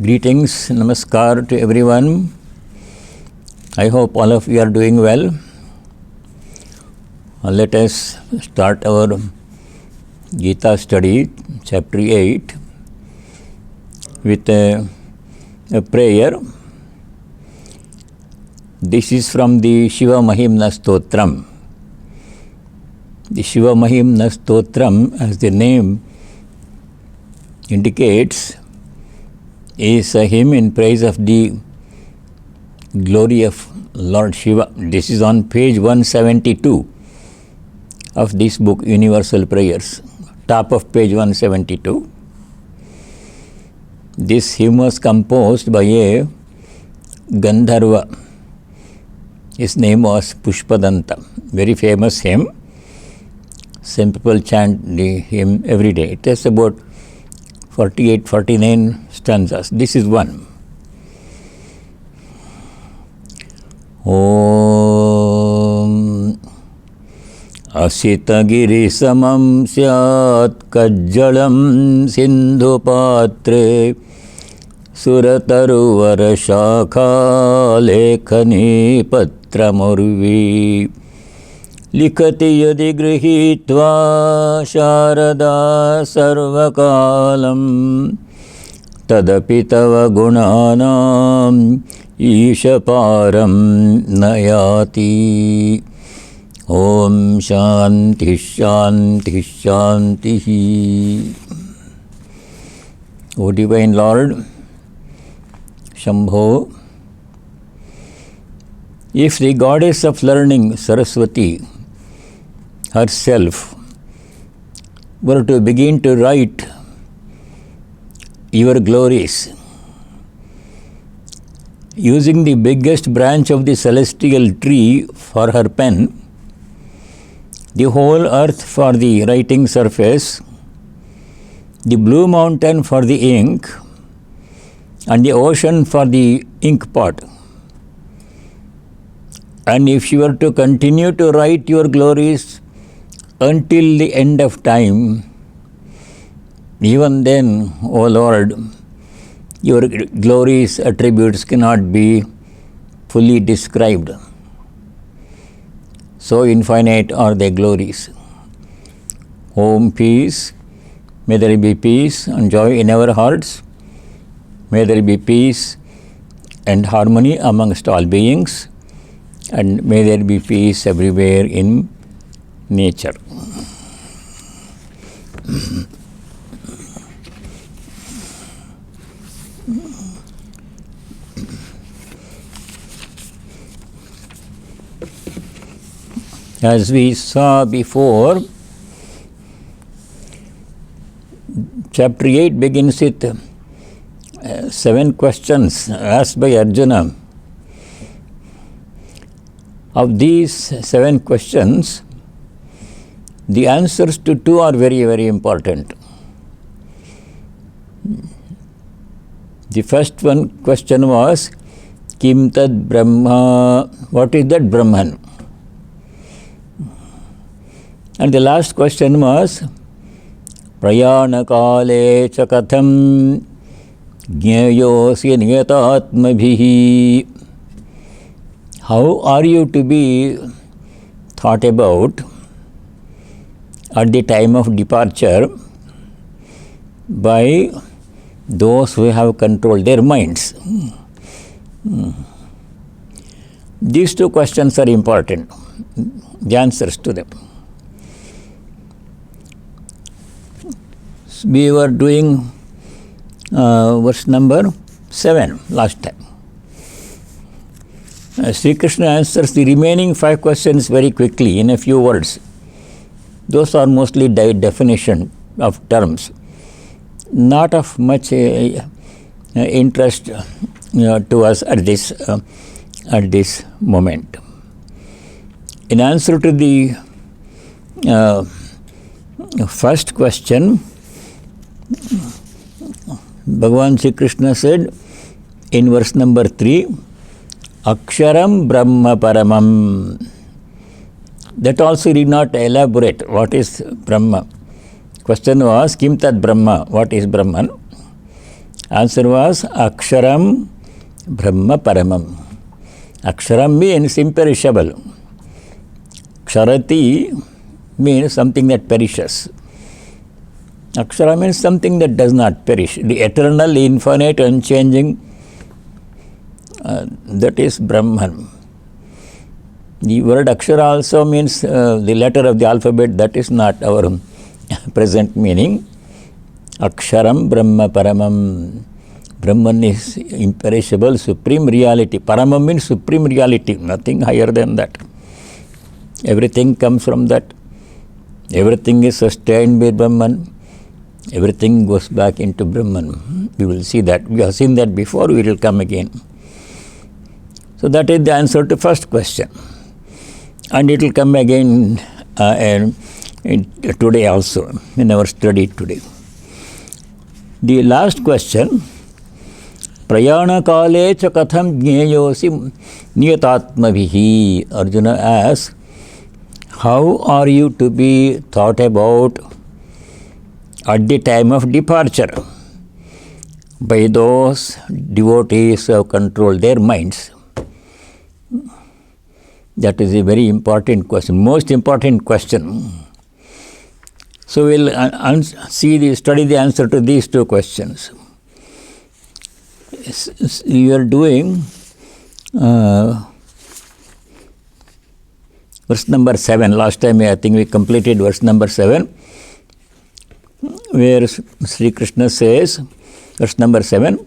Greetings, namaskar to everyone. I hope all of you are doing well. Let us start our Gita study, chapter 8, with a prayer. This is from the Shiva Mahimna Stotram. The Shiva Mahimna Stotram, as the name indicates, is a hymn in praise of the glory of Lord Shiva. This is on page 172 of this book, Universal Prayers, top of page 172. This hymn was composed by a Gandharva. His name was Pushpadanta. Very famous hymn. Some people chant the hymn every day. It has about 48-49 stanzas. This is one. Om Asitagiri samam syat kajjalam sindhu patre surataruvar shakha lekhani patramurvi लिखति यदि गृहीत्वा शारदा सर्वकालं तदपि तव गुणानां ईशपारं न याति. ओम शांति शांति शांति. O Divine Lord, Shambho, if the goddess of learning, Saraswati, herself were to begin to write your glories using the biggest branch of the celestial tree for her pen, the whole earth for the writing surface, the blue mountain for the ink, and the ocean for the ink pot, and if she were to continue to write your glories until the end of time, even then, O Lord, your glories, attributes cannot be fully described. So infinite are their glories. Om peace, may there be peace and joy in our hearts. May there be peace and harmony amongst all beings. And may there be peace everywhere in nature. As we saw before, chapter 8 begins with 7 questions asked by Arjuna. Of these 7 questions, the answers to 2 are very, very important. The first question was, Kim tad Brahma? What is that Brahman? And the last question was, Prayana kāleṣu katham jñāyosi niyatātmabhihi. How are you to be thought about at the time of departure by those who have controlled their minds? These 2 questions are important, the answers to them. We were doing verse number 7 last time. Sri Krishna answers the remaining 5 questions very quickly in a few words. Those are mostly definition of terms, not of much interest to us at this moment. In answer to the first question, Bhagavan Sri Krishna said in verse number 3, Akshara Brahma Paramam. That also did not elaborate what is Brahma. Question was, Kim Tad Brahma? What is Brahman? Answer was Aksharam Brahma Paramam. Aksharam means imperishable. Ksharati means something that perishes. Akshara means something that does not perish. The eternal, infinite, unchanging, that is Brahman. The word Akshara also means the letter of the alphabet. That is not our present meaning. Aksharam Brahma Paramam. Brahman is imperishable, supreme reality. Paramam means supreme reality, nothing higher than that. Everything comes from that. Everything is sustained by Brahman. Everything goes back into Brahman. We will see that. We have seen that before, we will come again. So that is the answer to first question. And it will come again today also, in our study today. The last question, Prayana kāleṣu katham jñeyosi niyatātmabhihi. Arjuna asks, how are you to be thought about at the time of departure by those devotees who have controlled their minds? That is a very important question, most important question. So we'll study the answer to these two questions. You are doing verse number 7. Last time I think we completed verse number 7, where Sri Krishna says, verse number 7,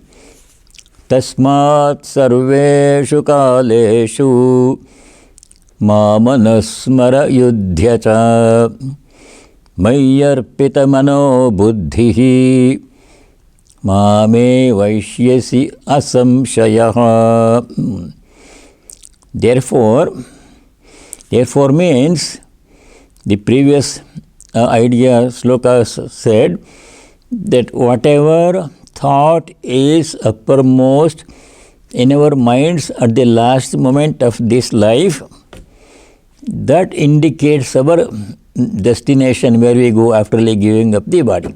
tasmātsarveṣu kāleṣu māmanusmara yudhya ca mayyarpita mano buddhihi māme vaishyasi asamshayah. Therefore means the previous idea slokas said that whatever thought is uppermost in our minds at the last moment of this life, that indicates our destination where we go after giving up the body.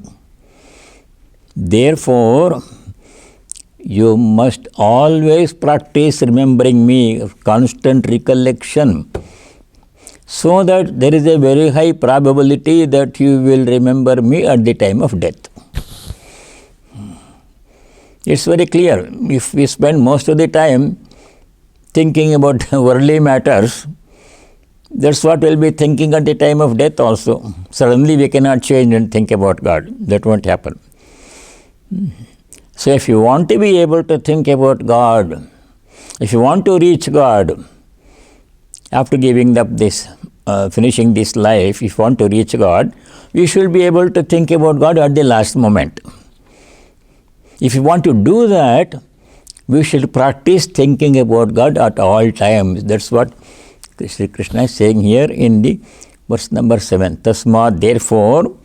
Therefore, you must always practice remembering me, constant recollection, so that there is a very high probability that you will remember me at the time of death. It's very clear. If we spend most of the time thinking about worldly matters, that's what we'll be thinking at the time of death also. Suddenly we cannot change and think about God. That won't happen. So if you want to be able to think about God, if you want to reach God, after giving up this, finishing this life, if you want to reach God, you should be able to think about God at the last moment. If you want to do that, we should practice thinking about God at all times. That's what Sri Krishna is saying here in the verse number 7. Tasmāt, therefore,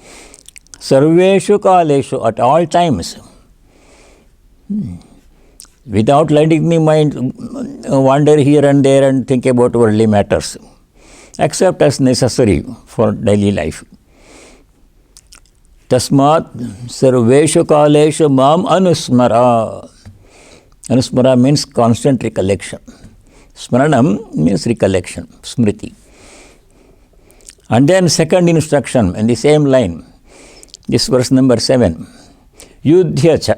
sarveṣu kāleṣu, at all times, without letting the mind wander here and there and think about worldly matters, except as necessary for daily life. Tasmāt sarveṣu kāleṣu māmanusmara. Anusmara means constant recollection. Smaranam means recollection, smriti. And then second instruction in the same line, this verse number 7, yudhya ca.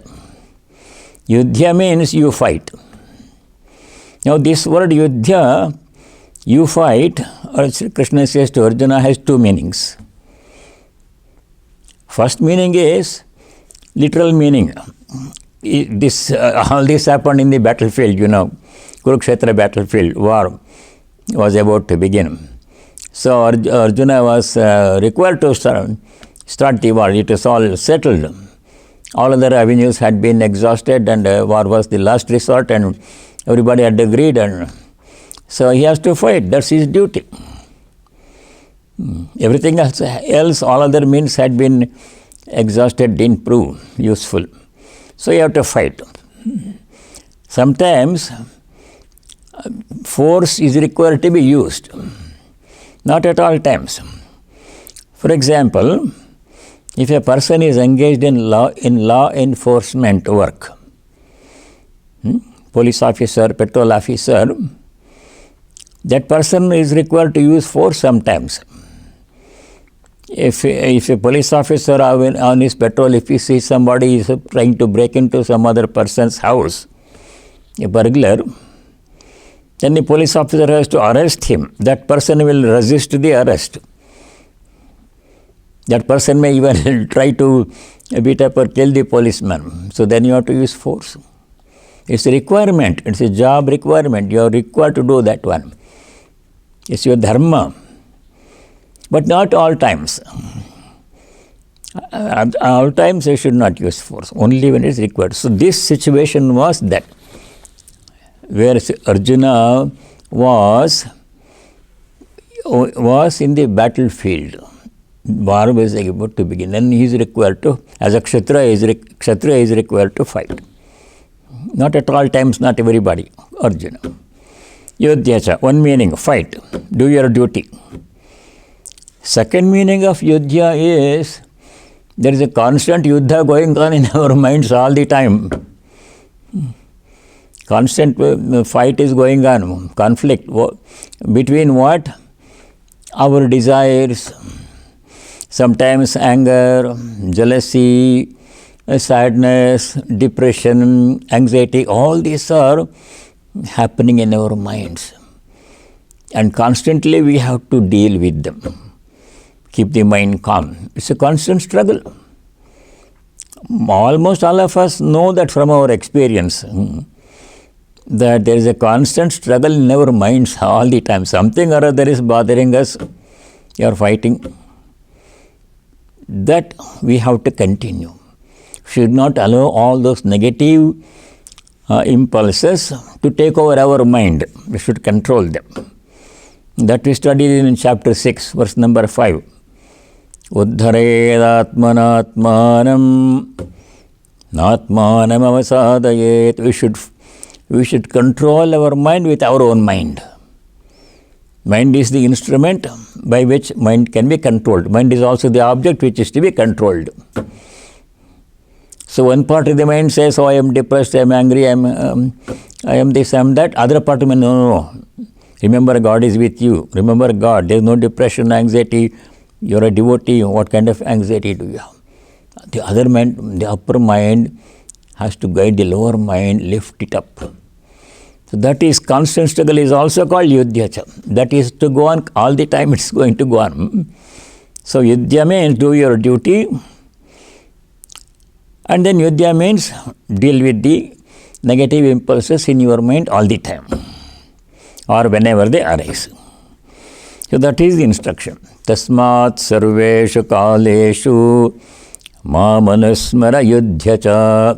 Yudhya means you fight. Now this word yudhya, you fight, or Krishna says to Arjuna, has two meanings. First meaning is literal meaning. All this happened in the battlefield, Kurukshetra battlefield, war was about to begin. So Arjuna was required to start the war. It was all settled. All other avenues had been exhausted and war was the last resort and everybody had agreed. And so he has to fight. That's his duty. Everything else, all other means had been exhausted, didn't prove useful. So you have to fight. Sometimes force is required to be used, not at all times. For example, if a person is engaged in law enforcement work, police officer, petrol officer, that person is required to use force sometimes. If a police officer on his patrol, if he sees somebody is trying to break into some other person's house, a burglar, then the police officer has to arrest him. That person will resist the arrest. That person may even try to beat up or kill the policeman. So then you have to use force. It's a requirement. It's a job requirement. You are required to do that one. It's your dharma. But not all times. All times you should not use force. Only when it is required. So this situation was that, where Arjuna was in the battlefield. War was about to begin. Then he is required to, as a Kshatriya is required to fight. Not at all times, not everybody. Arjuna. Yudhya, one meaning, fight. Do your duty. Second meaning of yudhya is, there is a constant yudhya going on in our minds all the time. Constant fight is going on, conflict. Between what? Our desires, sometimes anger, jealousy, sadness, depression, anxiety, all these are happening in our minds. And constantly we have to deal with them. Keep the mind calm. It's a constant struggle. Almost all of us know that from our experience, that there is a constant struggle in our minds all the time. Something or other is bothering us. You are fighting. That we have to continue. Should not allow all those negative impulses to take over our mind. We should control them. That we studied in chapter 6, verse number 5. Uddharedatmanatmanam natmanam avasadayet. We should control our mind with our own mind. Mind is the instrument by which mind can be controlled. Mind is also the object which is to be controlled. So one part of the mind says, oh, I am depressed, I am angry, I am this, I am that. Other part of the mind, no. Remember, God is with you. Remember God. There is no depression, anxiety. You are a devotee. What kind of anxiety do you have? The other mind, the upper mind, has to guide the lower mind, lift it up. So that is constant struggle, is also called yudhya. That is to go on all the time, it's going to go on. So yudhya means do your duty, and then yudhya means deal with the negative impulses in your mind all the time, or whenever they arise. So that is the instruction. Tasmātsarveṣu kāleṣu māmanusmara yudhya.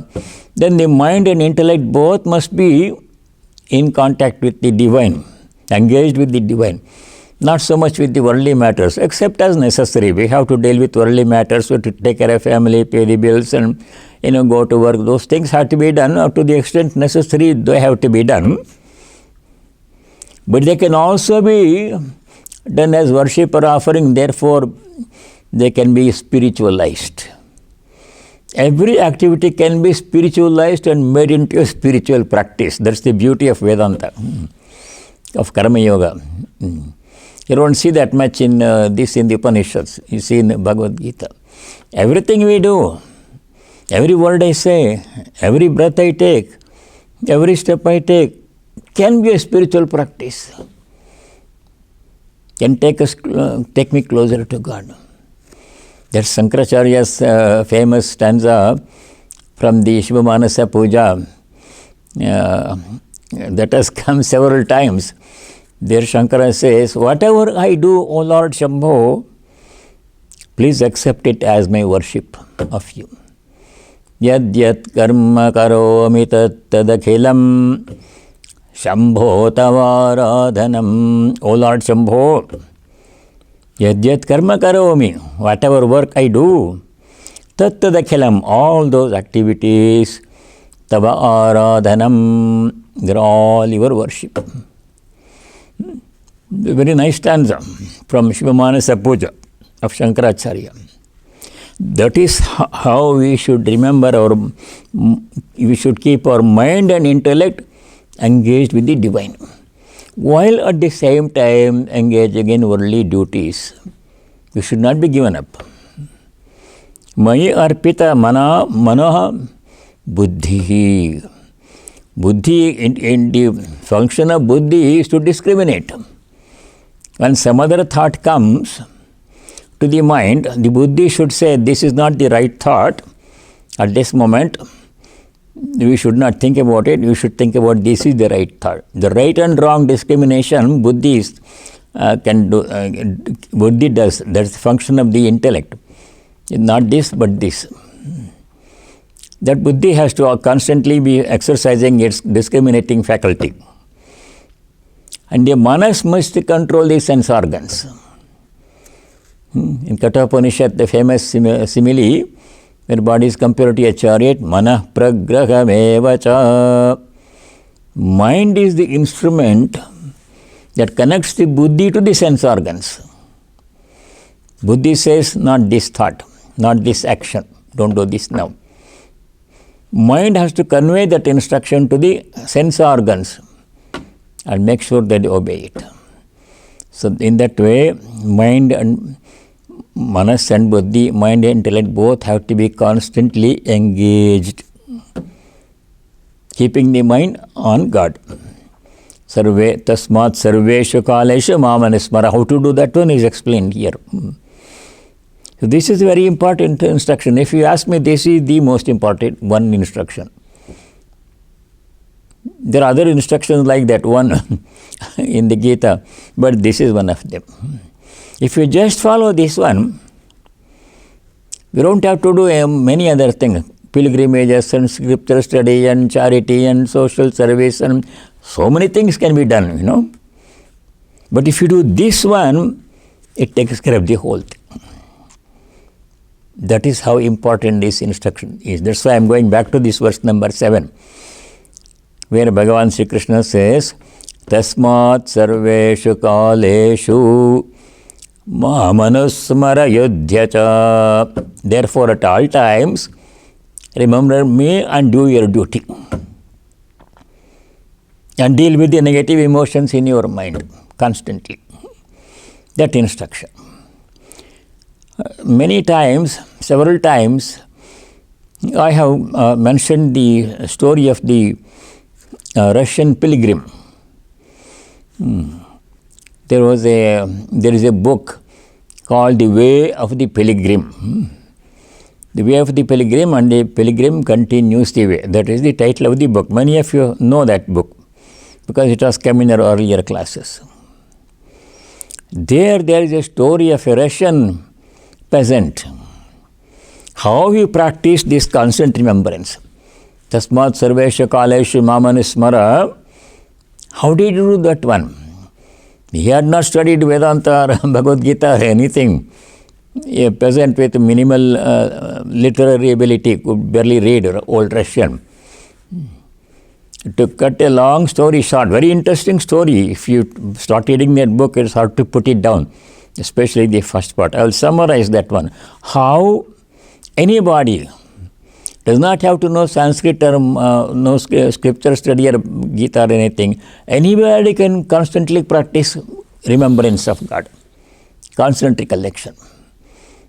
Then the mind and intellect both must be in contact with the divine, engaged with the divine. Not so much with the worldly matters, except as necessary. We have to deal with worldly matters, so to take care of family, pay the bills, and go to work. Those things have to be done up to the extent necessary. They have to be done. But they can also be done as worship or offering. Therefore, they can be spiritualized. Every activity can be spiritualized and made into a spiritual practice. That's the beauty of Vedanta, of Karma Yoga. You don't see that much in in the Upanishads. You see in Bhagavad Gita. Everything we do, every word I say, every breath I take, every step I take, can be a spiritual practice. Can take me closer to God. That's Shankaracharya's famous stanza from the Shiva Manasa Puja that has come several times. There Shankara says, whatever I do, O Lord Shambho, please accept it as my worship of you. Yad yat karma karomi tat tadakhilam Shambho tavaradhanam. O Lord Shambho, yad yat karma karomi, whatever work I do, tat tadakhilam, all those activities, tava aradhanam, they're all your worship. Very nice stanza from Shiva Manasa Puja of Shankaracharya. That is how we should remember we should keep our mind and intellect engaged with the divine, while at the same time engaging in worldly duties. You should not be given up. Mayi arpita manoha buddhi. Buddhi, in the function of buddhi is to discriminate. When some other thought comes to the mind, the buddhi should say, this is not the right thought. At this moment, we should not think about it. We should think about this is the right thought. The right and wrong discrimination, buddhi can do. Buddhi does. That's the function of the intellect. Not this, but this. That buddhi has to constantly be exercising its discriminating faculty. And the manas must control the sense organs. In Kathopanishad, the famous simile, where body is compared to a chariot, manah pragrahamevacha. Mind is the instrument that connects the buddhi to the sense organs. Buddhi says, not this thought, not this action, don't do this now. Mind has to convey that instruction to the sense organs and make sure that they obey it. So in that way, mind and manas and buddhi, mind and intellect, both have to be constantly engaged, keeping the mind on God. Tasmātsarveṣu kāleṣu māmanusmara. How to do that one is explained here. So this is a very important instruction. If you ask me, this is the most important one instruction. There are other instructions like that one in the Gita, but this is one of them. If you just follow this one, you don't have to do many other things. Pilgrimages and scripture study and charity and social service and so many things can be done, But if you do this one, it takes care of the whole thing. That is how important this instruction is. That's why I am going back to this verse number 7, where Bhagavan Sri Krishna says, tasmātsarveṣu kāleṣu māmanusmara yudhya. Therefore, at all times, remember me and do your duty. And deal with the negative emotions in your mind constantly. That instruction. Many times, several times, I have mentioned the story of the Russian pilgrim. There is a book called The Way of the Pilgrim. The Way of the Pilgrim, and the Pilgrim continues the way. That is the title of the book. Many of you know that book because it has come in our earlier classes. There is a story of a Russian peasant. How he practiced this constant remembrance. Tasmātsarveṣu kāleṣu māmanusmara. How did he do that one? He had not studied Vedanta or Bhagavad Gita or anything. A peasant with minimal literary ability could barely read Old Russian. To cut a long story short, very interesting story. If you start reading that book, it's hard to put it down, especially the first part. I will summarize that one. How anybody does not have to know Sanskrit or no scripture study or Gita or anything. Anybody can constantly practice remembrance of God, constant recollection,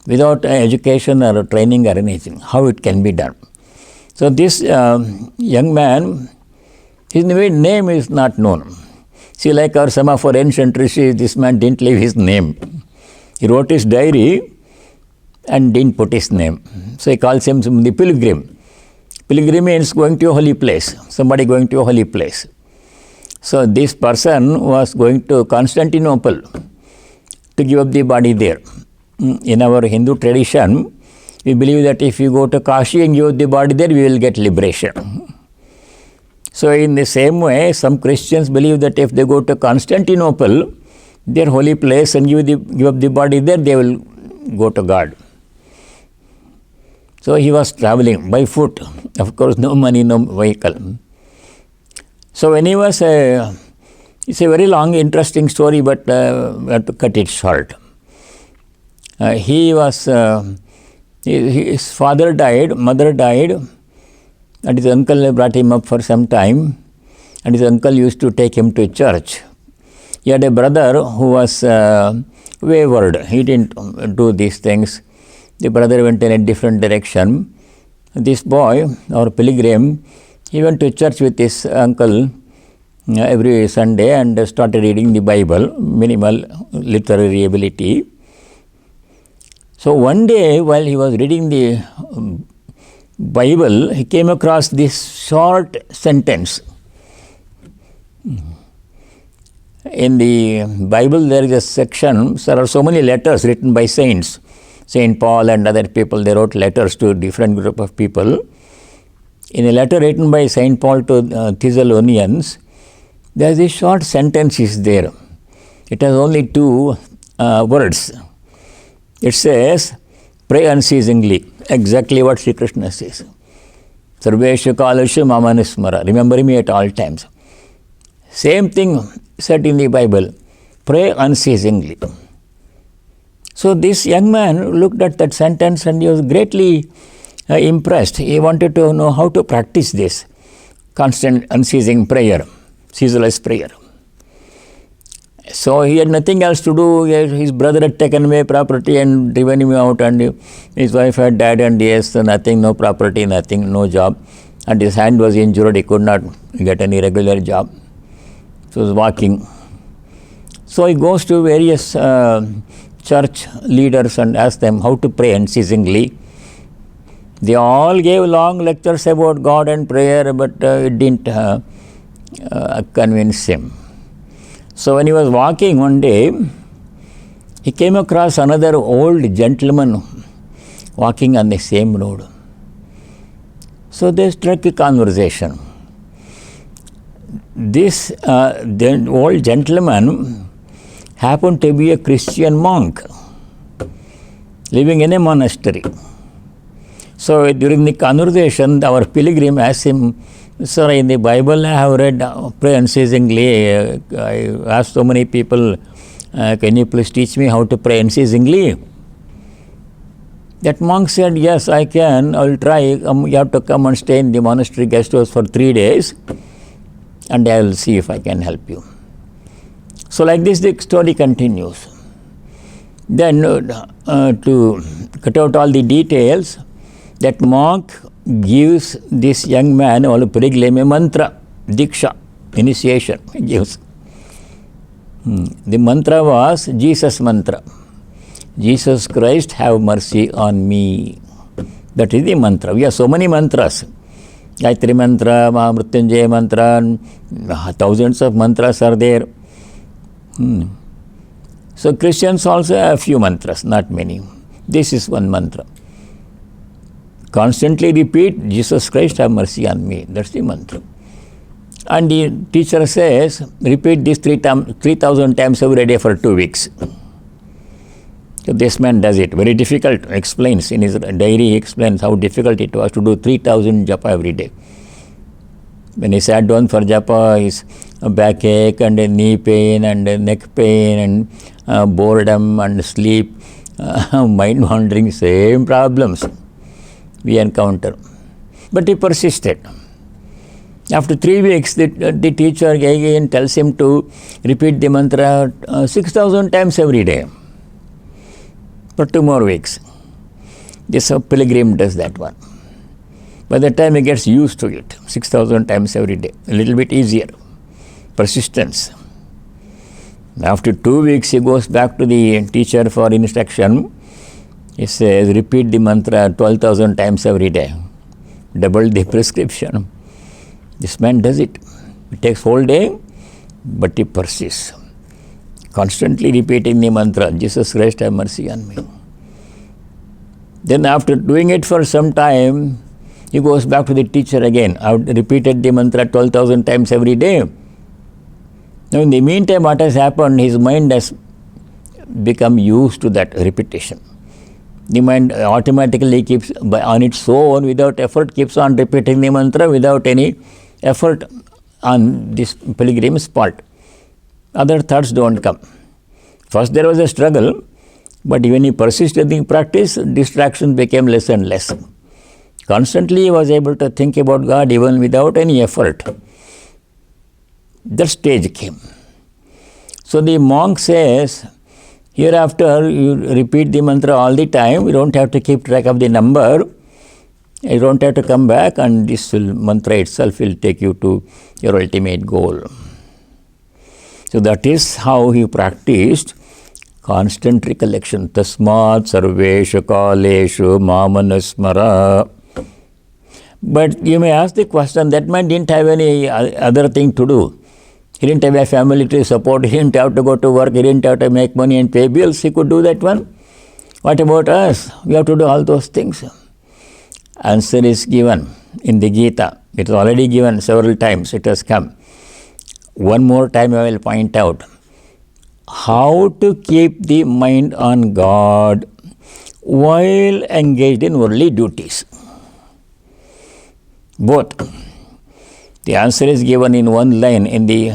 without education or training or anything. How it can be done. So this young man, his name is not known. See, like some of our ancient rishis, this man didn't leave his name. He wrote his diary and didn't put his name. So he calls him the pilgrim. Pilgrim means going to a holy place, somebody going to a holy place. So this person was going to Constantinople to give up the body there. In our Hindu tradition, we believe that if you go to Kashi and give up the body there, we will get liberation. So in the same way, some Christians believe that if they go to Constantinople, their holy place, and give up the body there, they will go to God. So he was traveling by foot. Of course, no money, no vehicle. So when he was, it's a very long, interesting story, but we have to cut it short. His father died, mother died, and his uncle brought him up for some time. and his uncle used to take him to church. He had a brother who was wayward. He didn't do these things. The brother went in a different direction. This boy, or pilgrim, he went to church with his uncle every Sunday and started reading the Bible, minimal literary ability. So one day while he was reading the Bible, he came across this short sentence. In the Bible there is a section, there are so many letters written by saints. Saint Paul and other people, they wrote letters to different group of people. In a letter written by Saint Paul to Thessalonians, there is a short sentence is there. It has only 2 words. It says, pray unceasingly. Exactly what Sri Krishna says. Sarveṣu kāleṣu māmanusmara. Remember me at all times. Same thing said in the Bible. Pray unceasingly. So this young man looked at that sentence and he was greatly impressed. He wanted to know how to practice this constant unceasing prayer, ceaseless prayer. So he had nothing else to do. His brother had taken away property and driven him out, and his wife had died, and yes, nothing, no property, nothing, no job. And his hand was injured, he could not get any regular job. So he was walking. So he goes to various church leaders and asks them how to pray unceasingly. They all gave long lectures about God and prayer, but it didn't convince him. So when he was walking one day, he came across another old gentleman walking on the same road. So they struck a conversation. This the old gentleman happened to be a Christian monk living in a monastery. So during the conversation, our pilgrim asked him, "Sir, in the Bible I have read pray unceasingly. I asked so many people, can you please teach me how to pray unceasingly?" That monk said, "Yes, I can. I will try. You have to come and stay in the monastery guest house for 3 days, and I will see if I can help you." So like this the story continues. Then to cut out all the details, that monk gives this young man, or pilgrim, a mantra, diksha, initiation. He gives. The mantra was Jesus mantra. Jesus Christ, have mercy on me. That is the mantra. We have so many mantras. Gayatri mantra, Mrityunjaya mantra, thousands of mantras are there. So Christians also have a few mantras, not many. This is one mantra. Constantly repeat, Jesus Christ, have mercy on me. That's the mantra. And the teacher says, repeat this 3,000 times every day for 2 weeks. So this man does it. Very difficult, explains. In his diary, he explains how difficult it was to do 3,000 japa every day. When he sat down for japa, his backache and knee pain and neck pain and boredom and sleep, mind wandering, same problems we encounter. But he persisted. After 3 weeks, the teacher again tells him to repeat the mantra 6,000 times every day for 2 more weeks. This pilgrim does that one. By the time he gets used to it, 6,000 times every day, a little bit easier. Persistence. After 2 weeks, he goes back to the teacher for instruction. He says, repeat the mantra 12,000 times every day. Double the prescription. This man does it. It takes whole day, but he persists. Constantly repeating the mantra, Jesus Christ, have mercy on me. Then after doing it for some time, he goes back to the teacher again. I've repeated the mantra 12,000 times every day. Now in the meantime, what has happened, his mind has become used to that repetition. The mind automatically keeps, on its own, without effort, keeps on repeating the mantra without any effort on this pilgrim's part. Other thoughts don't come. First there was a struggle, but when he persisted in practice, distraction became less and less. Constantly he was able to think about God even without any effort. That stage came. So the monk says, hereafter you repeat the mantra all the time, you don't have to keep track of the number, you don't have to come back, and this mantra itself will take you to your ultimate goal. So that is how he practiced constant recollection. Tasmātsarveṣu kāleṣu māmanusmara. But you may ask the question, that man didn't have any other thing to do. He didn't have a family to support, he didn't have to go to work, he didn't have to make money and pay bills, he could do that one. What about us? We have to do all those things. Answer is given in the Gita. It is already given several times, it has come. One more time I will point out how to keep the mind on God while engaged in worldly duties. Both. The answer is given in one line in the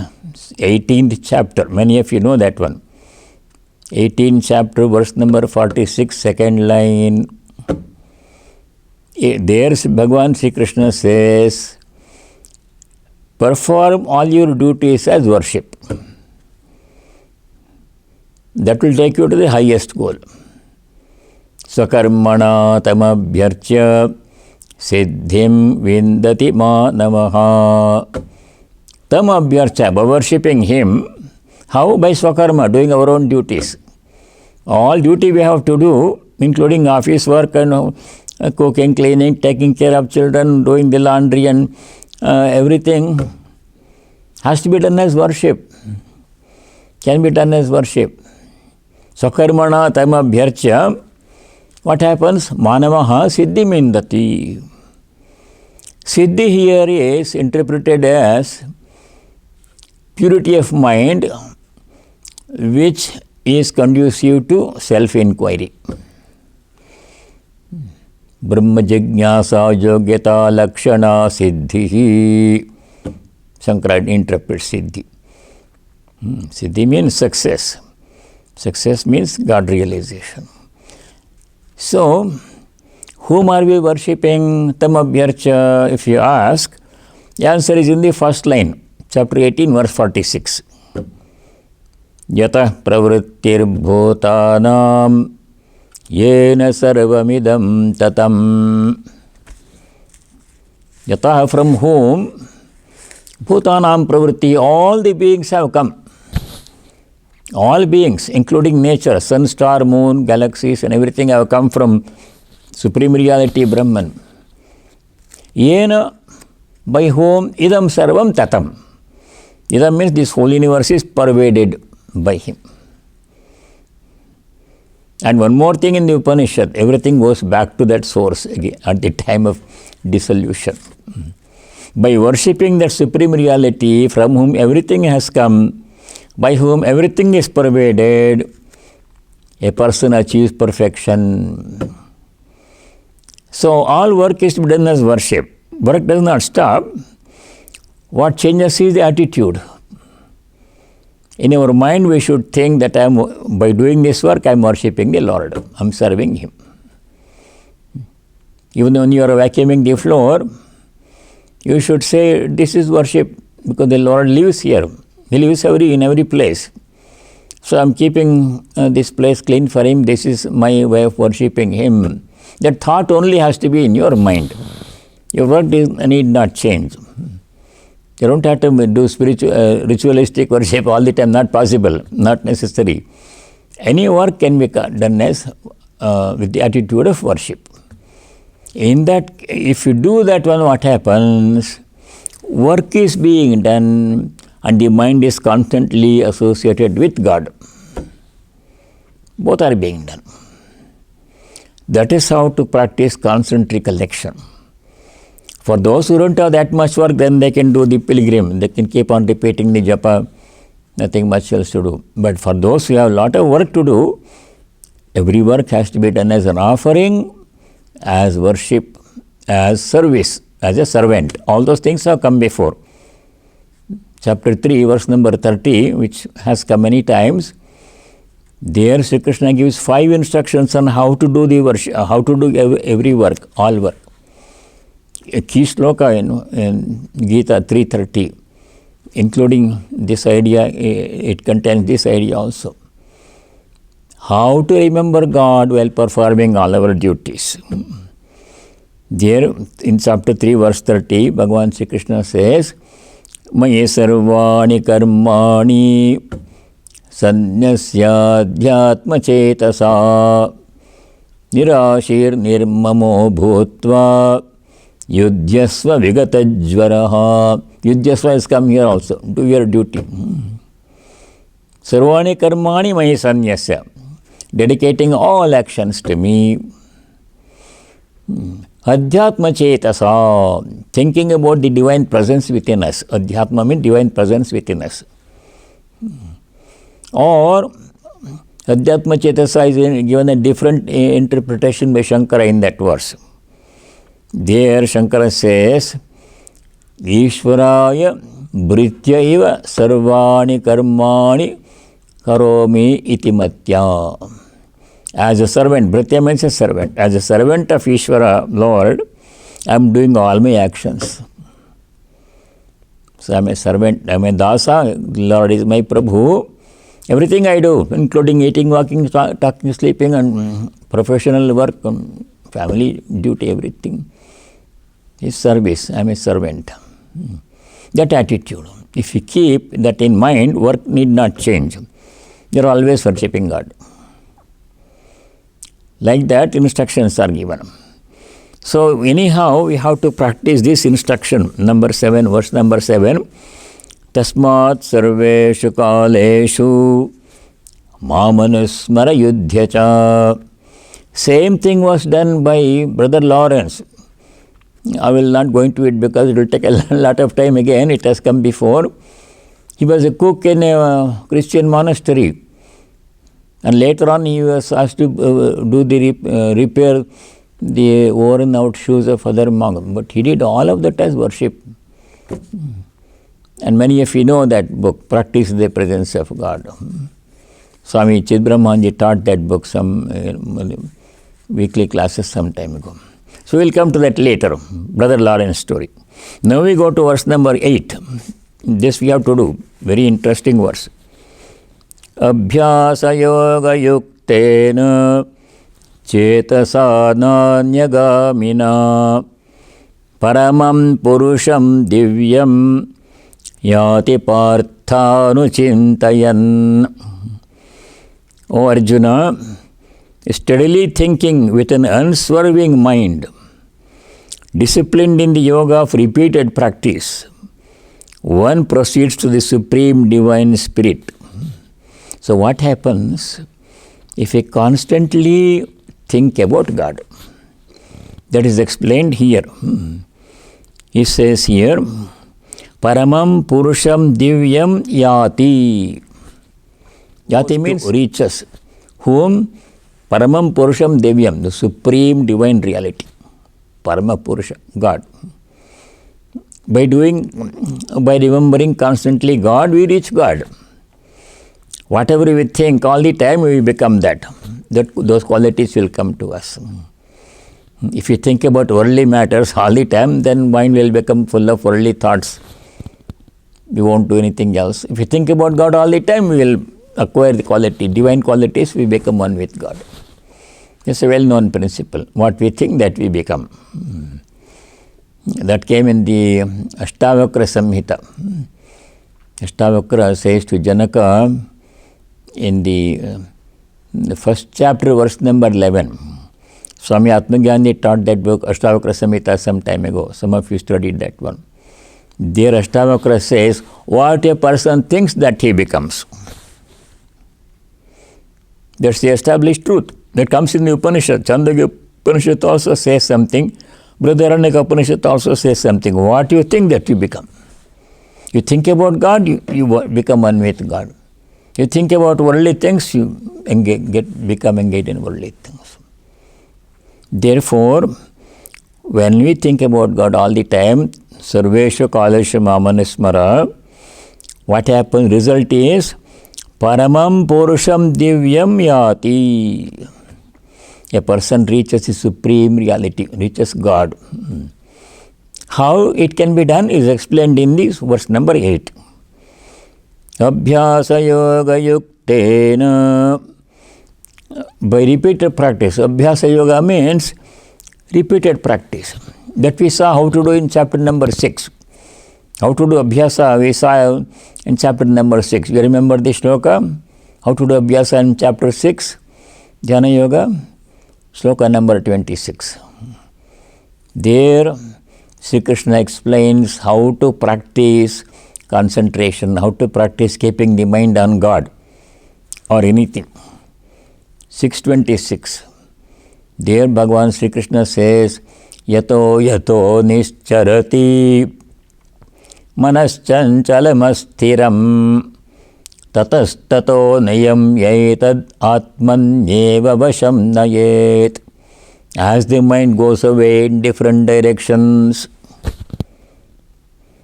18th chapter. Many of you know that one. 18th chapter, verse number 46, second line. There Bhagavan Sri Krishna says, perform all your duties as worship. That will take you to the highest goal. Sakarmana tamabhyarcha siddhim vindati namaha. Tamabhyarcha, by worshipping him. How? By swakarma, doing our own duties. All duty we have to do, including office work and cooking, cleaning, taking care of children, doing the laundry and everything has to be done as worship. Can be done as worship. Sakarmana tamabhyarcha. What happens? Manavaha siddhi mindati. Siddhi here is interpreted as purity of mind, which is conducive to self-inquiry. Brahma jignasa yogyata lakshana siddhi. Shankara interprets siddhi. Siddhi means success. Success means God realization. So, whom are we worshipping? Tamabhyarcha, if you ask, the answer is in the first line, chapter 18, verse 46. Yata pravrittir bhutanam yena sarvamidam tatam. Yata, from whom bhutanam pravritti, all the beings have come. All beings, including nature, sun, star, moon, galaxies and everything have come from Supreme Reality Brahman. Yena, by whom idam sarvam tatam. Idam means this whole universe is pervaded by him. And one more thing in the Upanishad, everything goes back to that source again at the time of dissolution. By worshipping that Supreme Reality from whom everything has come, by whom everything is pervaded, a person achieves perfection. So all work is to be done as worship. Work does not stop. What changes is the attitude. In our mind we should think that by doing this work I am worshipping the Lord. I am serving Him. Even when you are vacuuming the floor, you should say this is worship because the Lord lives here. He lives in every place. So I am keeping this place clean for Him. This is my way of worshipping Him. That thought only has to be in your mind. Your work need not change. You don't have to do ritualistic worship all the time. Not possible. Not necessary. Any work can be done as with the attitude of worship. In that, if you do that one, what happens? Work is being done and the mind is constantly associated with God. Both are being done. That is how to practice constant recollection. For those who don't have that much work, then they can do the pilgrim. They can keep on repeating the japa. Nothing much else to do. But for those who have a lot of work to do, every work has to be done as an offering, as worship, as service, as a servant. All those things have come before. Chapter 3, verse number 30, which has come many times, there Sri Krishna gives 5 instructions on how to do the worship, how to do every work, all work. A key sloka in Gita 3:30. including this idea, it contains this idea also. How to remember God while performing all our duties. There in chapter 3 verse 30, Bhagavan Sri Krishna says, Maye sarvani karmani sanyasya-dhyatma cetasa nirashir nirmamo bhutva yudhyasva vigatajvaraha. Yudhyasva is come here also. Do your duty. Sarvani karmani mahi sanyasya. Dedicating all actions to me. Adhyatma cetasa. Thinking about the divine presence within us. Adhyatma means divine presence within us. Or Adhyatma cetasa is given a different interpretation by Shankara in that verse. There Shankara says, Ishvaraya bhritya iva sarvani karmani karomi iti matya. As a servant, bhritya means a servant. As a servant of Ishvara, Lord, I am doing all my actions. So I am a servant, I am a dasa, Lord is my Prabhu. Everything I do, including eating, walking, talking, sleeping, and professional work, and family duty, everything is service. I am a servant. That attitude, if you keep that in mind, work need not change. You are always worshipping God. Like that, instructions are given. So anyhow, we have to practice this instruction, number 7, verse number 7. tasmātsarveṣu kāleṣu māmanusmara yudhya ca. Same thing was done by Brother Lawrence. I will not go into it because it will take a lot of time again. It has come before. He was a cook in a Christian monastery. And later on he was asked to repair the worn out shoes of other monks. But he did all of that as worship. And many of you know that book, Practice the Presence of God. Swami Brahmarupananda taught that book some weekly classes some time ago. So we'll come to that later, Brother Lawrence story. Now we go to verse number 8. This we have to do. Very interesting verse. Abhyasa yoga yuktena cetasa nānyagamina paramam purusham divyam yati parthanuchintayan. O Arjuna, steadily thinking with an unswerving mind, disciplined in the yoga of repeated practice, one proceeds to the Supreme Divine Spirit. So what happens if we constantly think about God? That is explained here. He says here, Paramam Purusham Divyam Yati. Yati means reaches. Whom? Paramam Purusham Divyam, the Supreme Divine Reality. Parama Purusha, God. By remembering constantly God, we reach God. Whatever we think all the time, we become that. Those qualities will come to us. If you think about worldly matters all the time, then mind will become full of worldly thoughts. We won't do anything else. If you think about God all the time, we will acquire the quality, divine qualities, we become one with God. It's a well-known principle. What we think, that we become. That came in the Ashtavakra Samhita. Ashtavakra says to Janaka in the first chapter, verse number 11. Swami Atmajnani taught that book, Ashtavakra Samhita, some time ago. Some of you studied that one. There Ashtavakra says, what a person thinks, that he becomes. That's the established truth. That comes in the Upanishad. Chandogya Upanishad also says something. Brihadaranyaka Upanishad also says something. What you think, that you become. You think about God, you become one with God. You think about worldly things, you become engaged in worldly things. Therefore, when we think about God all the time, sarveṣu kāleṣu māmanusmara, what happens? Result is paramam purusham divyam yati. A person reaches the Supreme Reality, reaches God. How it can be done is explained in this verse number 8. Abhyasa yoga yuktena. By repeated practice. Abhyasa yoga means repeated practice. That we saw how to do in chapter number 6. How to do abhyasa we saw in chapter number 6. You remember the shloka? How to do abhyasa in chapter 6? Jnana Yoga, shloka number 26. There, Sri Krishna explains how to practice concentration, how to practice keeping the mind on God or anything. 626. There, Bhagavan Sri Krishna says, Yato yato nischarati manaschanchalamasthiram tatastato nayam yetad atmanyeva vasham nayet. As the mind goes away in different directions,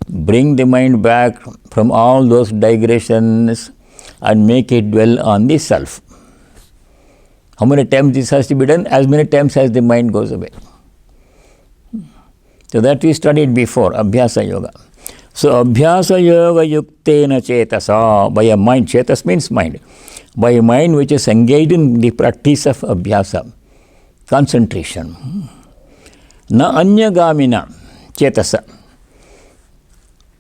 bring the mind back from all those digressions and make it dwell on the self. How many times this has to be done? As many times as the mind goes away. So that we studied before, Abhyasa Yoga. So Abhyasa Yoga yuktena cetasa, by a mind, cetas means mind, by a mind which is engaged in the practice of Abhyasa, concentration. Na anyagamina cetasa.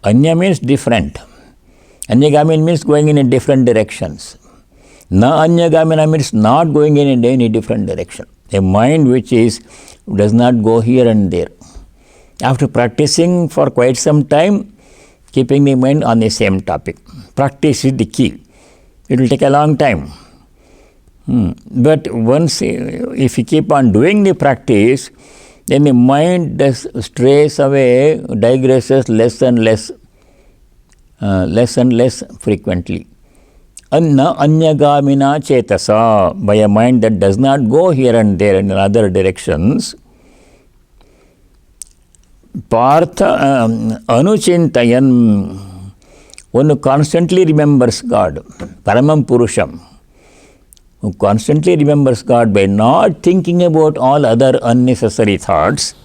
Anya means different. Anyagamina means going in different directions. Na anyagamina means not going in any different direction. A mind which does not go here and there. After practicing for quite some time, keeping the mind on the same topic. Practice is the key. It will take a long time. But once, if you keep on doing the practice, then the mind strays away, digresses less and less frequently. Anna anyagamina cetasa, by a mind that does not go here and there in other directions. Partha anuchintayan, one who constantly remembers God, paramam purusham, who constantly remembers God by not thinking about all other unnecessary thoughts.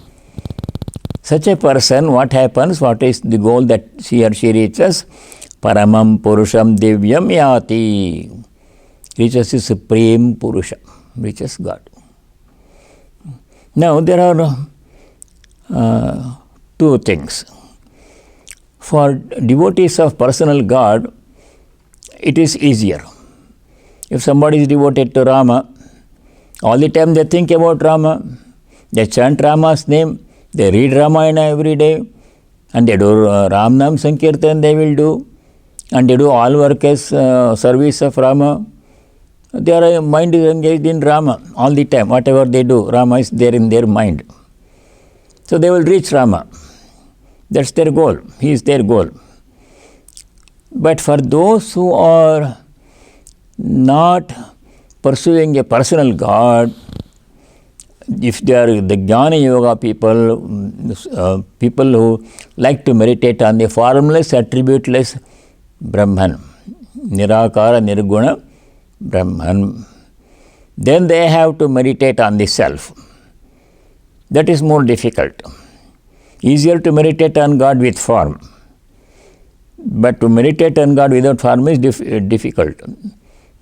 Such a person, what happens, what is the goal that he or she reaches? Paramam purusham divyam yati, reaches the supreme purusha, reaches God. Now there are two things. For devotees of personal God, it is easier. If somebody is devoted to Rama, all the time they think about Rama, they chant Rama's name, they read Ramayana every day, and they do Ram Nam Sankirtan they will do, and they do all work as service of Rama. Their mind is engaged in Rama all the time. Whatever they do, Rama is there in their mind. So they will reach Rama. That's their goal. He is their goal. But for those who are not pursuing a personal God, if they are the Jnana Yoga people, people who like to meditate on the formless, attributeless Brahman, Nirakara, Nirguna, Brahman, then they have to meditate on the self. That is more difficult. Easier to meditate on God with form. But to meditate on God without form is difficult.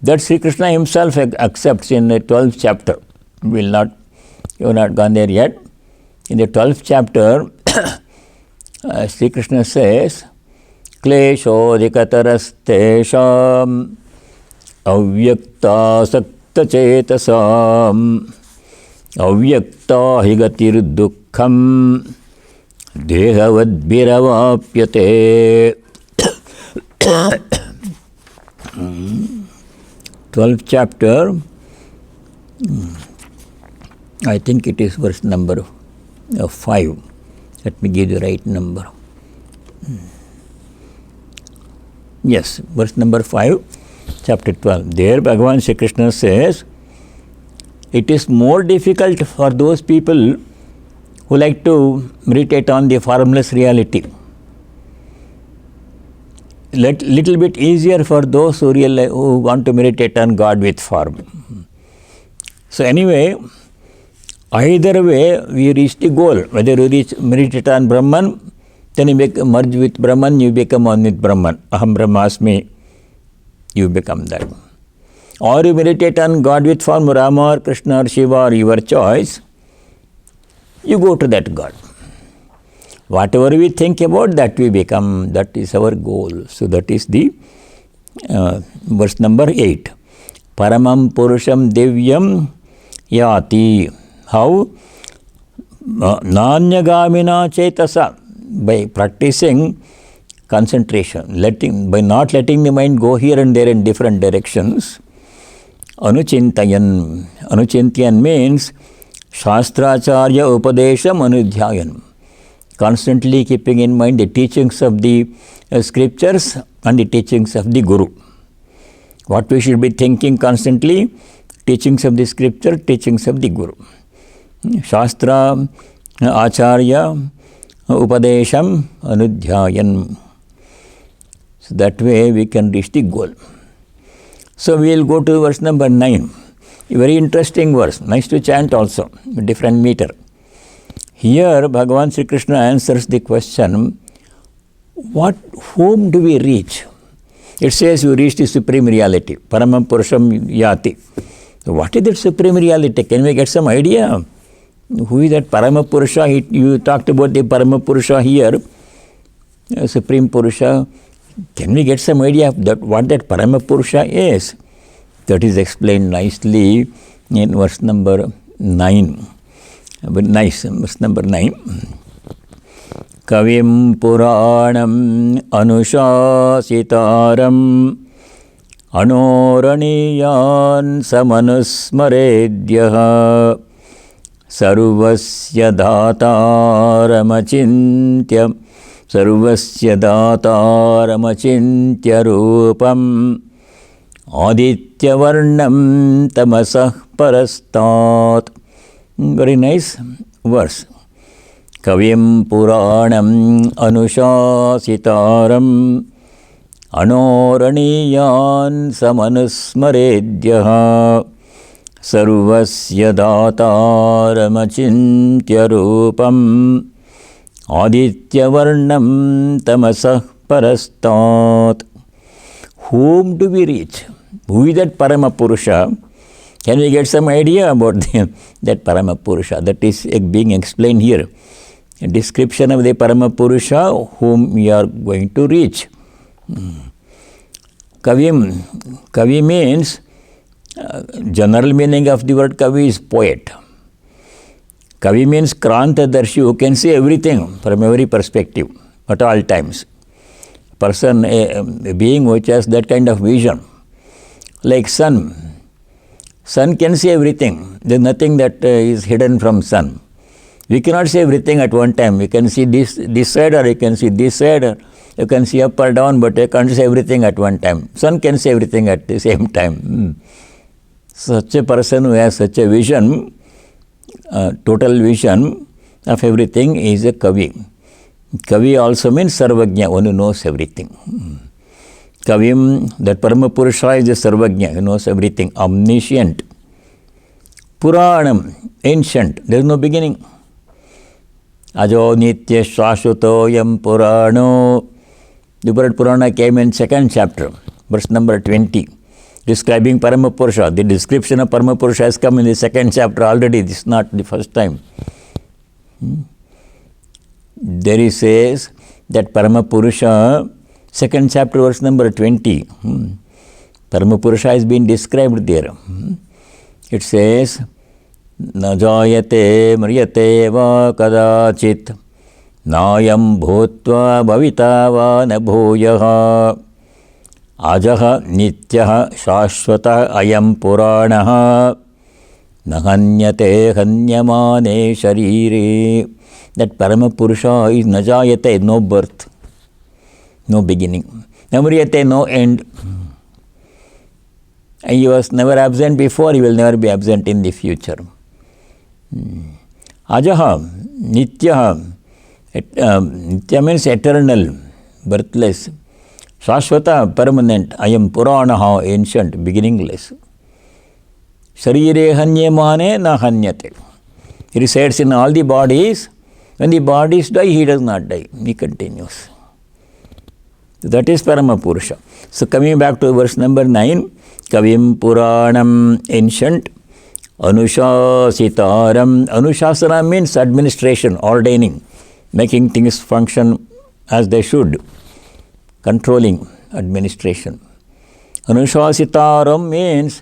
That Sri Krishna himself accepts in the 12th chapter. You have not gone there yet. In the 12th chapter, Sri Krishna says, Klesho dikatarastesham avyakta sakta chetasam avyakta higatir dukkham dehavad viravapyate. 12th chapter, I think it is verse number 5. Let me give the right number. Yes, verse number 5, chapter 12. There Bhagavan Shri Krishna says, it is more difficult for those people who like to meditate on the formless reality. Little bit easier for those who want to meditate on God with form. So anyway, either way we reach the goal. Whether you meditate on Brahman, then you merge with Brahman, you become one with Brahman. Aham Brahmasmi. you become that. Or you meditate on God with form Rama or Krishna or Shiva or your choice, you go to that God. Whatever we think about, that we become, that is our goal. So that is the verse number 8. Paramam Purusham Divyam Yati. How? Nanyagamina Chetasa. By practicing concentration, by not letting the mind go here and there in different directions. Anuchintayan. Anuchintayan means Shastracharya Upadesham Anudhyayan. Constantly keeping in mind the teachings of the scriptures and the teachings of the Guru. What we should be thinking constantly? Teachings of the scripture, teachings of the Guru. Shastra, Acharya, Upadesham, Anudhyayan. So that way we can reach the goal. So we will go to verse number 9. A very interesting verse, nice to chant also, different meter. Here Bhagavan Sri Krishna answers the question, whom do we reach? It says you reach the supreme reality, Paramam Purusham Yati. So what is that supreme reality? Can we get some idea? Who is that Parama Purusha? You talked about the Parama Purusha here, Supreme Purusha. Can we get some idea of that, what that Parama Purusha is? That is explained nicely in verse number 9. But nice, verse number 9. Kavim Puranam Anushasitaram Anoraniyan Samanusmaredyaha Sarvasya Dhataramachintya Rupam Aditya Varnam Tamasah Parastat. Very nice verse. Kavim Puranam Anushasitaram Anoraniyan Samanusmaredyaha Sarvasya Dhataramachintya Rupam Aditya Varnam Tamasah Parastat. Whom do we reach? Who is that Parama Purusha? Can we get some idea about that Parama Purusha? That is being explained here. A description of the Parama Purusha whom we are going to reach. Kavi means, general meaning of the word Kavi is poet. Kavi means Krantadarshi, who can see everything from every perspective at all times. Person, a being which has that kind of vision. Like sun. Sun can see everything. There is nothing that is hidden from sun. We cannot see everything at one time. We can see this side, or you can see this side, or you can see up or down, but you can't see everything at one time. Sun can see everything at the same time. Such a person who has such a vision, total vision of everything, is a Kavi. Kavi also means Sarvajna, one who knows everything. Kavim, that Parama Purusha is a Sarvajna, who knows everything, omniscient. Puranam, ancient, there is no beginning. Ajo Nitya Shashvatoyam Purano. The word Purana came in 2nd chapter, verse number 20, describing Parama Purusha. The description of Parama Purusha has come in the 2nd chapter already. This is not the first time. There he says that Parama Purusha, 2nd chapter, verse number 20. Parama Purusha has been described there. It says, Na jayate mriyate va kadachit nayam bhutva bhavita va na bhuyaha ajaha nityaha shashvata ayam puranaha nahanyate hanyamane sharire. That Parama Purusha is najayate, no birth, no beginning. Namriyate, no end. And he was never absent before, he will never be absent in the future. Ajaha, Nityaha. Nitya means eternal, birthless. Shashvata, permanent. I am Puranaha, ancient, beginningless. Sharire hanyamane na hanyate. He resides in all the bodies. When the bodies die, he does not die. He continues. So that is Paramapurusha. So coming back to verse number 9, Kavim Puranam, ancient, Anushasitaram. Anushasana means administration, ordaining, making things function as they should, controlling administration. Anushasitaram means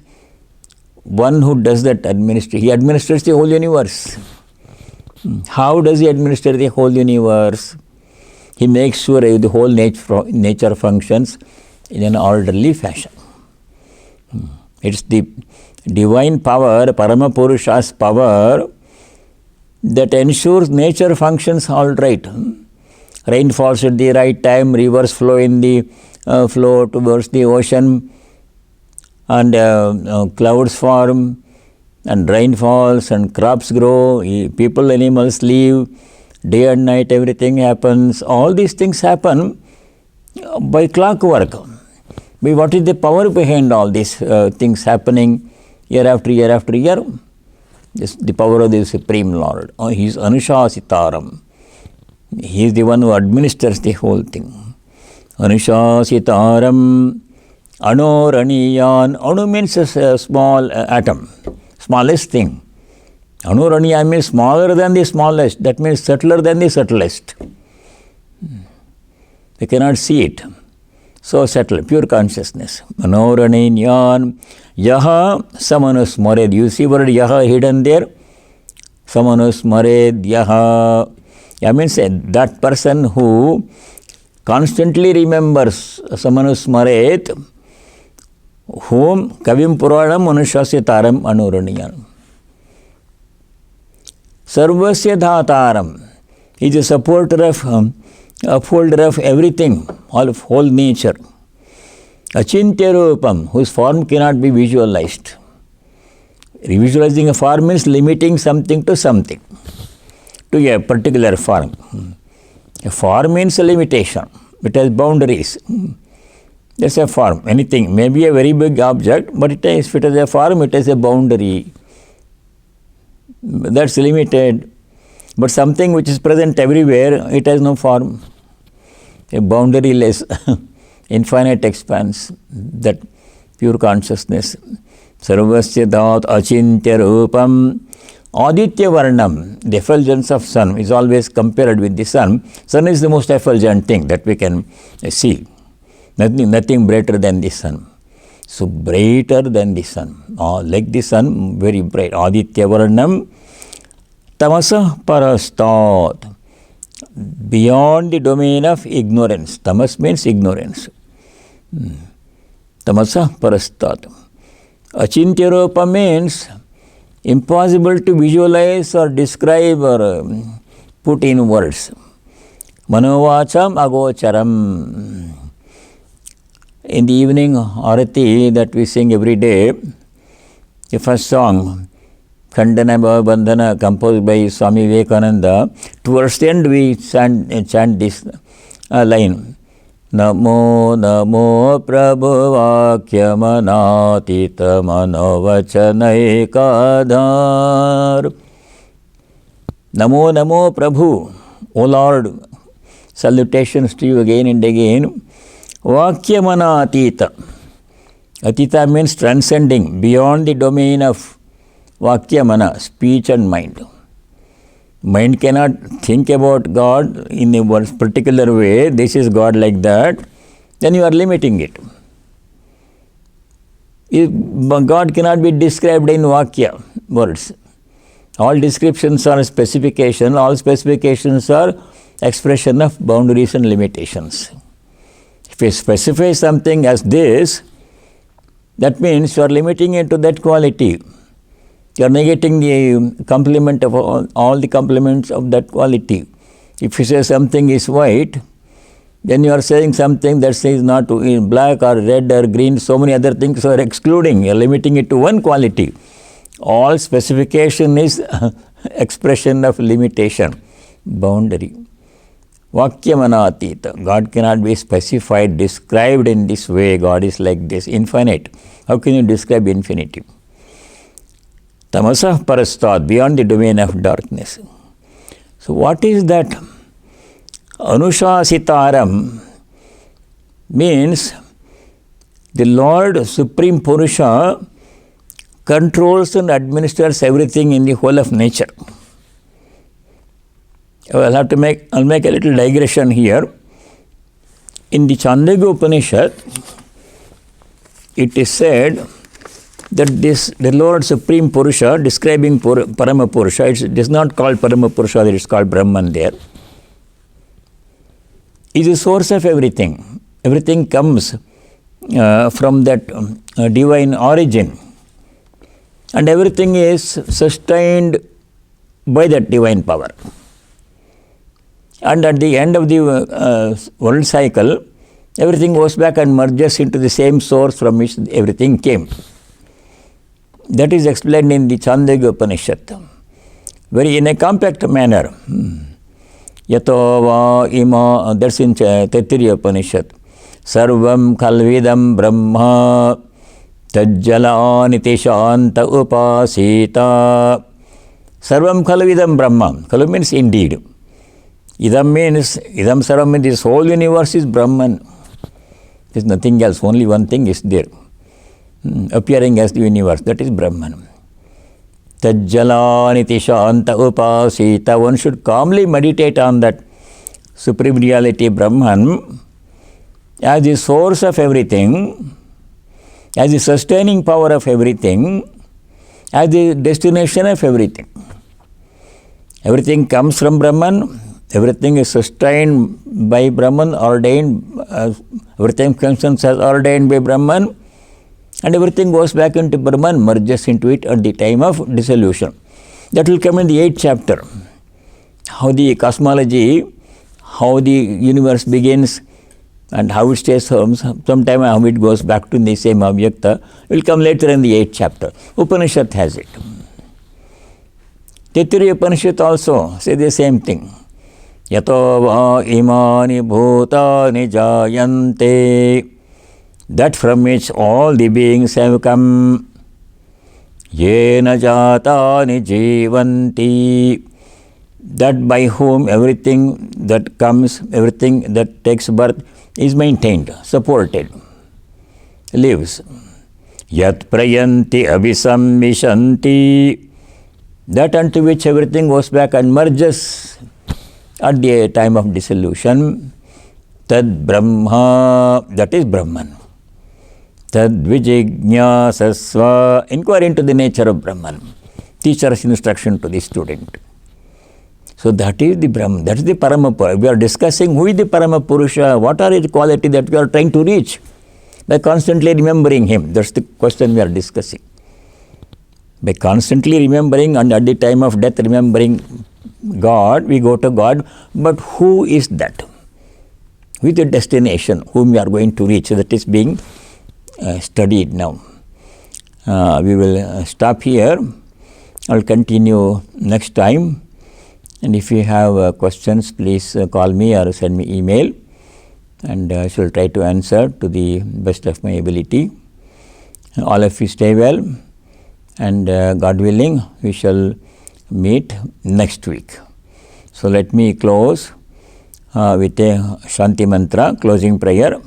one who does that administration. He administers the whole universe. How does he administer the whole universe? He makes sure the whole nature functions in an orderly fashion. It's the divine power, Paramapurusha's power, that ensures nature functions all right. Rain falls at the right time, rivers flow in the flow towards the ocean, and clouds form, and rain falls, and crops grow, people, animals live, day and night everything happens. All these things happen by clockwork. What is the power behind all these things happening year after year after year? The power of the Supreme Lord. He is Anushasitaram. He is the one who administers the whole thing. Anushasitaram. Anoraniyan. Anu means a small atom, smallest thing. Anuraniya means smaller than the smallest. That means subtler than the subtlest. They cannot see it. So subtle, pure consciousness. Anoraniyan. Yaha samanusmara. You see word yaha hidden there? Samanusmara yaha. That means that person who constantly remembers samanusmaret, whom Kavim Puranam Anushasitaram Anuraniyan. Sarvasya Dhataram. He is a supporter of, upholder of everything, all of whole nature. Achintya Rupam, whose form cannot be visualized. Visualizing a form means limiting something, to a particular form. A form means a limitation. It has boundaries. That's a form. Anything may be a very big object, but if it is a form, it has a boundary. That's limited. But something which is present everywhere, it has no form. A boundaryless, infinite expanse, that pure consciousness. Sarvasya Dhat Achintya Rupam. Aditya Varnam, the effulgence of sun, is always compared with the sun. Sun is the most effulgent thing that we can see. Nothing brighter than the sun. So brighter than the sun. Like the sun, very bright. Aditya Varnam. Tamasa Parastat. Beyond the domain of ignorance. Tamas means ignorance. Tamasa Parastat. Achintya Rupa means impossible to visualize or describe or put in words. Manovacham agocharam. In the evening arati that we sing every day, the first song, Khandana Bandhana, composed by Swami Vivekananda, towards the end we chant this line. Namo Namo Prabhu Vakyamanatita Manovachanaikadhar. Namo Namo Prabhu, O Lord, salutations to you again and again. Vakyamanatita. Atita means transcending, beyond the domain of Vakyamana, speech and mind. Mind cannot think about God in a particular way, this is God like that, then you are limiting it. God cannot be described in Vakya, words. All descriptions are specification, all specifications are expression of boundaries and limitations. If you specify something as this, that means you are limiting it to that quality. You are negating the complement of all the complements of that quality. If you say something is white, then you are saying something that says not in black or red or green, so many other things are excluding. You are limiting it to one quality. All specification is expression of limitation, boundary. Vakyamanatita. God cannot be specified, described in this way. God is like this, infinite. How can you describe infinity? Tamasa Parastat, beyond the domain of darkness. So what is that Anushasitaram? means the Lord Supreme Purusha controls and administers everything in the whole of nature. I'll make a little digression here. In the Chandogya Upanishad, it is said that the Lord Supreme Purusha, describing Parama Purusha, it is not called Parama Purusha, it is called Brahman there, is the source of everything. Everything comes from that divine origin, and everything is sustained by that divine power. And at the end of the world cycle, everything goes back and merges into the same source from which everything came. That is explained in the Chandogya Upanishad, very in a compact manner. Yato va ima, that's in Taittiriya Upanishad. Sarvam khalvidam brahma tajjala niti shanta upasita. Sarvam khalvidam brahma. Khalu means indeed. Idam means, idam sarvam means this whole universe is Brahman. There is nothing else, only one thing is there, appearing as the universe, that is Brahman. Tajjala niti shanta upasita. One should calmly meditate on that Supreme Reality Brahman as the source of everything, as the sustaining power of everything, as the destination of everything. Everything comes from Brahman, everything is sustained by Brahman, ordained, everything functions as ordained by Brahman, and everything goes back into Brahman, merges into it at the time of dissolution. That will come in the 8th chapter. How the cosmology, how the universe begins, and how it stays sometime how it goes back to the same Avyakta will come later in the 8th chapter. Upanishad has it. Taittiriya Upanishad also say the same thing. Yato va imani bhutani jayante. That from which all the beings have come. Yena jatani jivanti. That by whom everything that comes, everything that takes birth is maintained, supported, lives. Yat prayanti abhisamvishanti. That unto which everything goes back and merges at the time of dissolution. Tad Brahma, that is Brahman. Tad vijijñāsasva. Inquire into the nature of Brahman. Teacher's instruction to the student. So that is the Brahman, that is the Parama Purusha. We are discussing who is the Parama Purusha, what are his qualities that we are trying to reach by constantly remembering him. That's the question we are discussing. By constantly remembering and at the time of death remembering God, we go to God. But who is that? Who is the destination whom we are going to reach? That is being studied now. We will stop here. I will continue next time. And if you have questions, please call me or send me email, and I shall try to answer to the best of my ability. All of you stay well, and God willing, we shall meet next week. So let me close with a Shanti Mantra, closing prayer,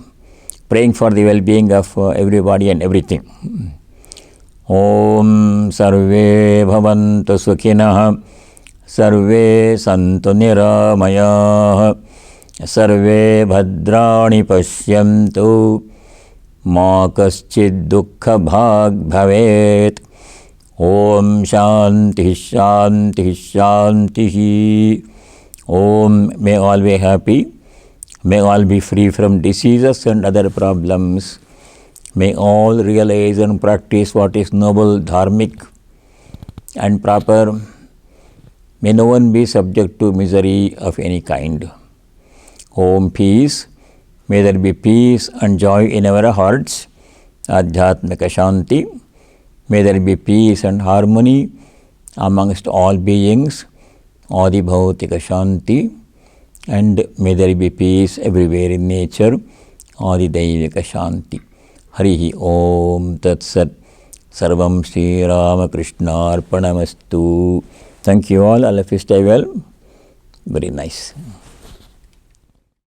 praying for the well-being of everybody and everything. Om Sarve Bhavantu Sukhinah. Sarve santu niramayah, sarve bhadrani pasyantu, ma kaschid dukkha bhag bhavet. Om shanti shanti shanti. Om, may all be happy, may all be free from diseases and other problems. May all realize and practice what is noble, dharmic and proper. May no one be subject to misery of any kind. Om peace. May there be peace and joy in our hearts. Adhyatmika Shanti. May there be peace and harmony amongst all beings. Adi Bhautika Shanti. And may there be peace everywhere in nature. Adi Daivika Shanti. Harihi Om Tat Sat. Sarvam Sri Ramakrishna Arpanamastu. Thank you all of you stay well. Very nice.